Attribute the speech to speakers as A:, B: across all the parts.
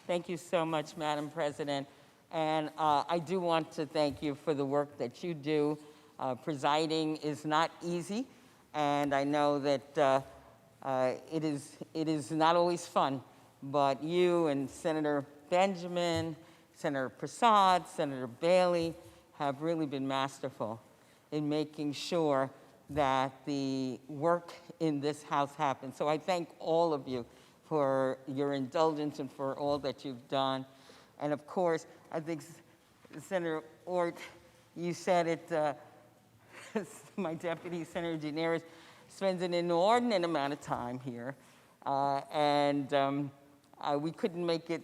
A: Thank you so much, Madam President. And I do want to thank you for the work that you do. Presiding is not easy, and I know that it is not always fun, but you and Senator Benjamin, Senator Prasad, Senator Bailey have really been masterful in making sure that the work in this House happens. So I thank all of you for your indulgence and for all that you've done. And of course, I think Senator Ort, you said it, my deputy, Senator Daenerys, spends an inordinate amount of time here. We couldn't make it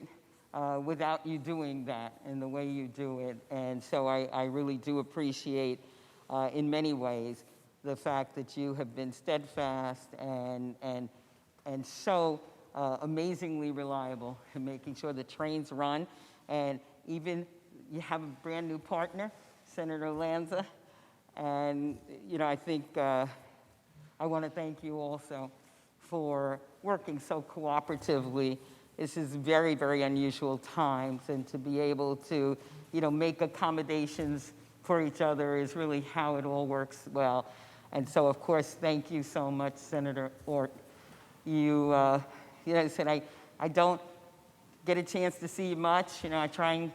A: without you doing that in the way you do it. And so I really do appreciate, in many ways, the fact that you have been steadfast and so amazingly reliable in making sure the trains run. And even you have a brand new partner, Senator Lanza. And, I think I want to thank you also for working so cooperatively. This is very, very unusual times, and to be able to, make accommodations for each other is really how it all works well. And so, of course, thank you so much, Senator Ort. You, I said, I don't get a chance to see you much. I try and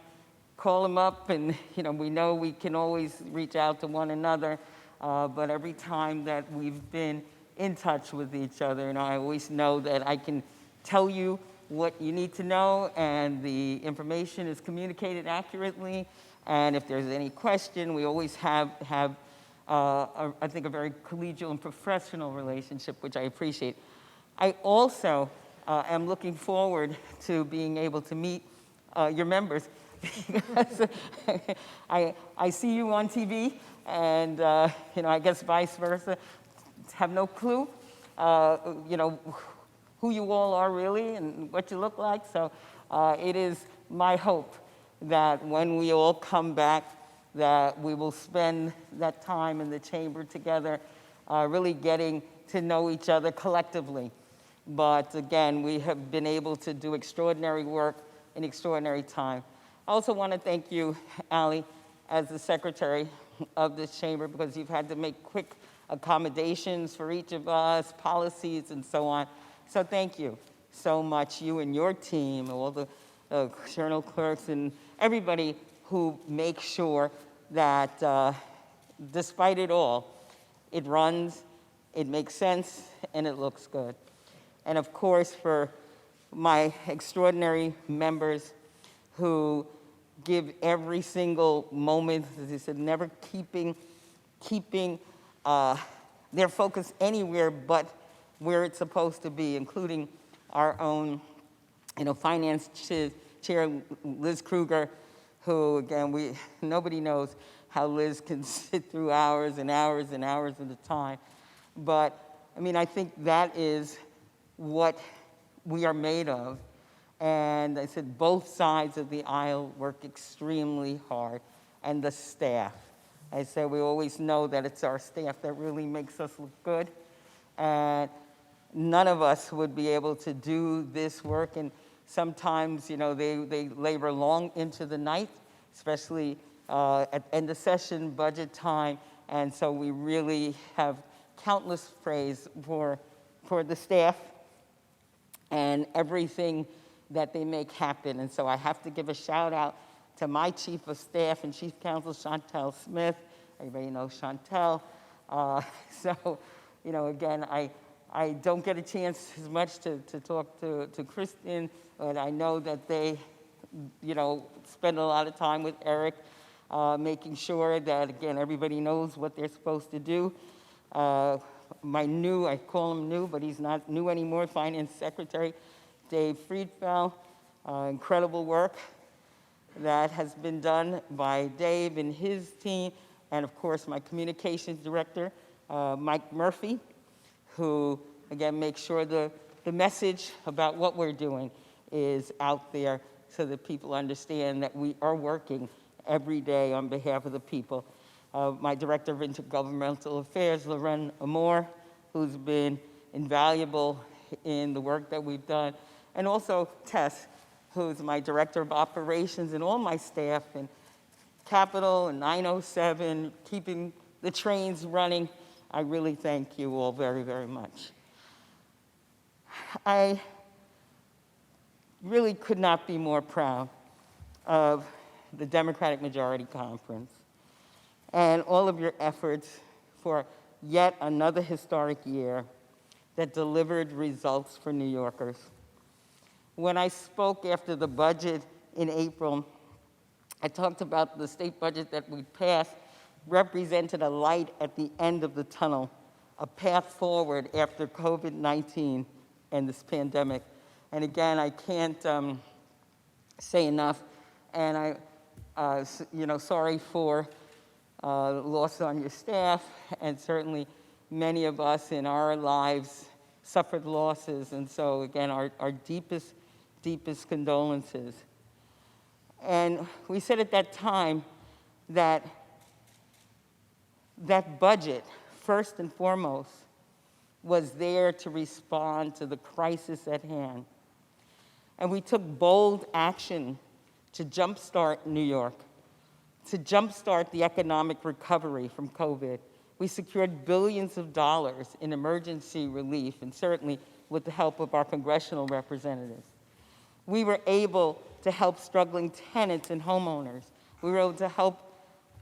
A: call him up, and, we know we can always reach out to one another. But every time that we've been in touch with each other, I always know that I can tell you what you need to know, and the information is communicated accurately. And if there's any question, we always have I think, a very collegial and professional relationship, which I appreciate. I also am looking forward to being able to meet your members, because I see you on TV, and I guess vice versa. Have no clue, who you all are really and what you look like. So it is my hope that when we all come back, that we will spend that time in the chamber together, really getting to know each other collectively. But again, we have been able to do extraordinary work in extraordinary time. I also want to thank you, Ally, as the secretary of this chamber, because you've had to make quick accommodations for each of us, policies and so on. So thank you so much, you and your team, all the journal clerks and everybody who make sure that despite it all, it runs, it makes sense, and it looks good. And of course, for my extraordinary members who give every single moment, as I said, never keeping their focus anywhere but where it's supposed to be, including our own, finance chair, Liz Kruger, who, again, nobody knows how Liz can sit through hours and hours and hours at a time. But, I think that is what we are made of. And I said both sides of the aisle work extremely hard, and the staff. I said we always know that it's our staff that really makes us look good. And none of us would be able to do this work. And sometimes, they labor long into the night, especially at end of session, budget time. And so we really have countless praise for the staff and everything that they make happen. And so I have to give a shout out to my chief of staff and chief counsel, Chantel Smith. Everybody knows Chantel. Again, I don't get a chance as much to talk to Kristen, but I know that they, spend a lot of time with Eric, making sure that, again, everybody knows what they're supposed to do. My new, I call him new, but he's not new anymore, Finance Secretary, Dave Friedfeld. Incredible work that has been done by Dave and his team, and of course my communications director, Mike Murphy, who again makes sure the message about what we're doing is out there so that people understand that we are working every day on behalf of the people. My Director of Intergovernmental Affairs, Loren Amor, who's been invaluable in the work that we've done, and also Tess, who's my director of operations, and all my staff, and Capital and 907, keeping the trains running. I really thank you all very, very much. I really could not be more proud of the Democratic Majority Conference and all of your efforts for yet another historic year that delivered results for New Yorkers. When I spoke after the budget in April, I talked about the state budget that we passed represented a light at the end of the tunnel, a path forward after COVID-19 and this pandemic. And again, I can't say enough, and sorry for loss on your staff, and certainly many of us in our lives suffered losses, and so again, our deepest condolences. And we said at that time that budget, first and foremost, was there to respond to the crisis at hand. And we took bold action to jumpstart New York, to jumpstart the economic recovery from COVID. We secured billions of dollars in emergency relief, and certainly with the help of our congressional representatives. We were able to help struggling tenants and homeowners. We were able to help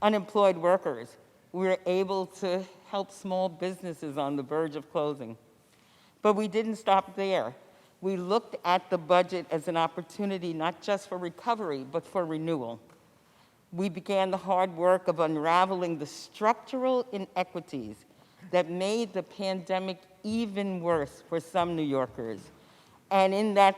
A: unemployed workers. We were able to help small businesses on the verge of closing. But we didn't stop there. We looked at the budget as an opportunity not just for recovery, but for renewal. We began the hard work of unraveling the structural inequities that made the pandemic even worse for some New Yorkers. And in that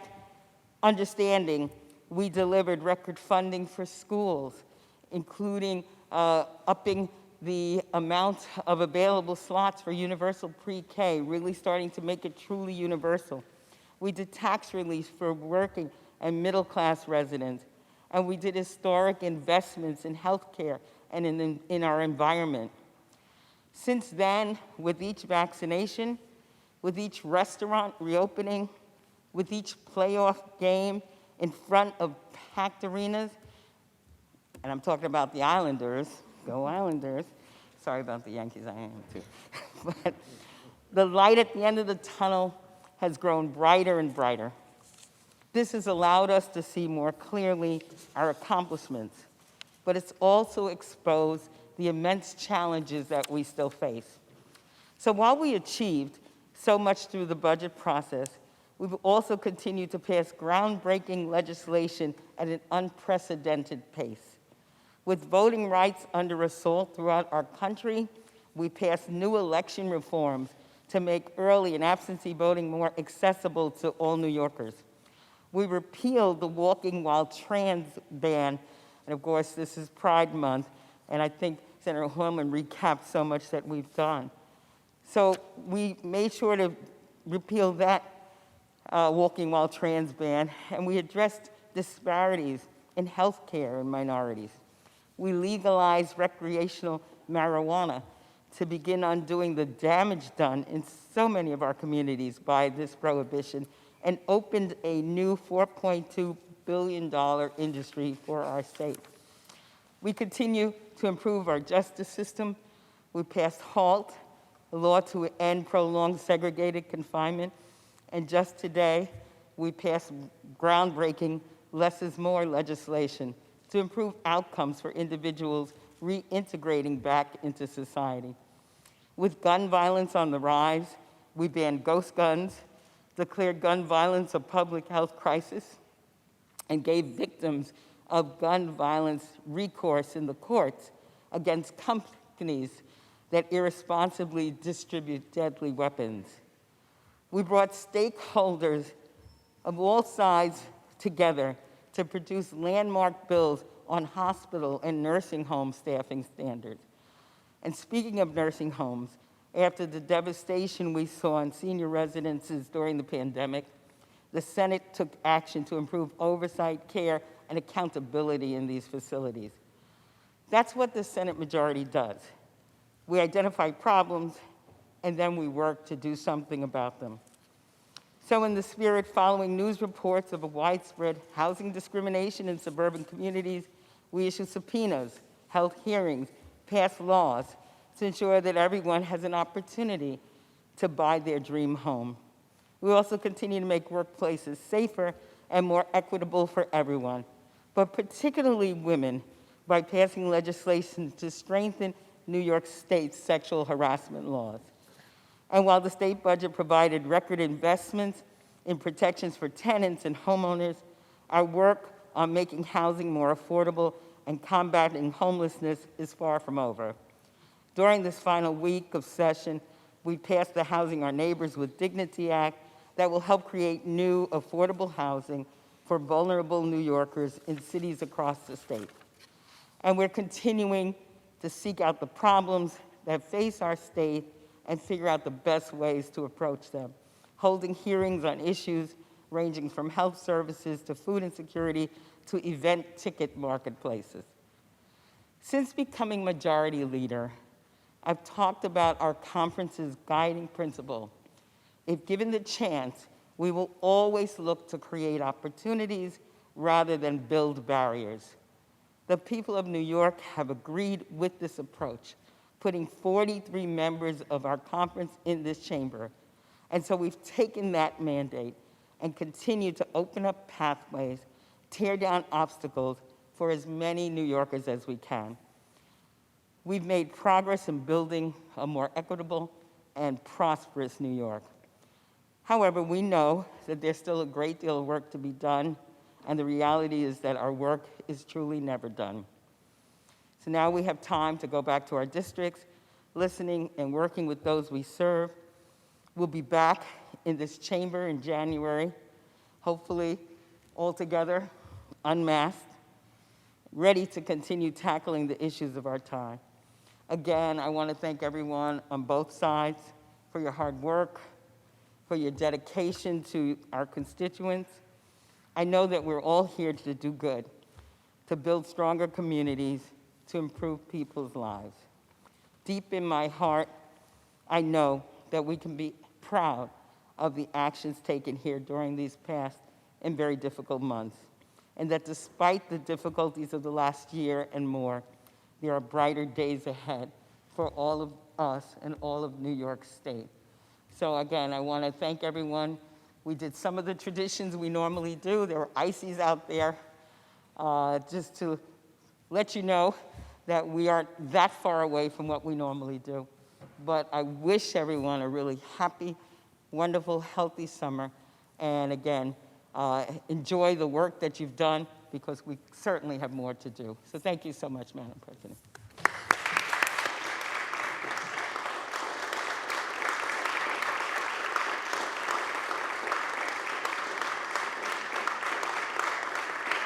A: understanding, we delivered record funding for schools, including upping the amount of available slots for universal pre-K, really starting to make it truly universal. We did tax relief for working and middle-class residents, and we did historic investments in healthcare and in our environment. Since then, with each vaccination, with each restaurant reopening, with each playoff game in front of packed arenas, and I'm talking about the Islanders, go Islanders. Sorry about the Yankees, I am too. But the light at the end of the tunnel has grown brighter and brighter. This has allowed us to see more clearly our accomplishments, but it's also exposed the immense challenges that we still face. So while we achieved so much through the budget process, we've also continued to pass groundbreaking legislation at an unprecedented pace. With voting rights under assault throughout our country, we passed new election reforms to make early and absentee voting more accessible to all New Yorkers. We repealed the walking while trans ban, and of course this is Pride Month, and I think Senator Hoylman recapped so much that we've done. So we made sure to repeal that walking while trans ban, and we addressed disparities in healthcare in minorities. We legalized recreational marijuana to begin undoing the damage done in so many of our communities by this prohibition, and opened a new $4.2 billion industry for our state. We continue to improve our justice system. We passed HALT, a law to end prolonged segregated confinement, and just today, we passed groundbreaking less is more legislation to improve outcomes for individuals reintegrating back into society. With gun violence on the rise, we banned ghost guns, declared gun violence a public health crisis, and gave victims of gun violence recourse in the courts against companies that irresponsibly distribute deadly weapons. We brought stakeholders of all sides together to produce landmark bills on hospital and nursing home staffing standards. And speaking of nursing homes, after the devastation we saw in senior residences during the pandemic, the Senate took action to improve oversight, care, and accountability in these facilities. That's what the Senate majority does. We identify problems, and then we work to do something about them. So in the spirit following news reports of a widespread housing discrimination in suburban communities, we issue subpoenas, held hearings, passed laws to ensure that everyone has an opportunity to buy their dream home. We also continue to make workplaces safer and more equitable for everyone, but particularly women, by passing legislation to strengthen New York State's sexual harassment laws. And while the state budget provided record investments in protections for tenants and homeowners, our work on making housing more affordable and combating homelessness is far from over. During this final week of session, we passed the Housing Our Neighbors with Dignity Act that will help create new affordable housing for vulnerable New Yorkers in cities across the state. And we're continuing to seek out the problems that face our state and figure out the best ways to approach them, holding hearings on issues ranging from health services to food insecurity to event ticket marketplaces. Since becoming majority leader, I've talked about our conference's guiding principle. If given the chance, we will always look to create opportunities rather than build barriers. The people of New York have agreed with this approach, putting 43 members of our conference in this chamber. And so we've taken that mandate and continue to open up pathways, tear down obstacles for as many New Yorkers as we can. We've made progress in building a more equitable and prosperous New York. However, we know that there's still a great deal of work to be done, and the reality is that our work is truly never done. So now we have time to go back to our districts, listening and working with those we serve. We'll be back in this chamber in January, hopefully all together, unmasked, ready to continue tackling the issues of our time. Again, I want to thank everyone on both sides for your hard work, for your dedication to our constituents. I know that we're all here to do good, to build stronger communities, to improve people's lives. Deep in my heart, I know that we can be proud of the actions taken here during these past and very difficult months, and that despite the difficulties of the last year and more, there are brighter days ahead for all of us and all of New York State. So again, I want to thank everyone. We did some of the traditions we normally do. There were ices out there, just to let you know that we aren't that far away from what we normally do. But I wish everyone a really happy, wonderful, healthy summer. And again, enjoy the work that you've done, because we certainly have more to do. So thank you so much, Madam President.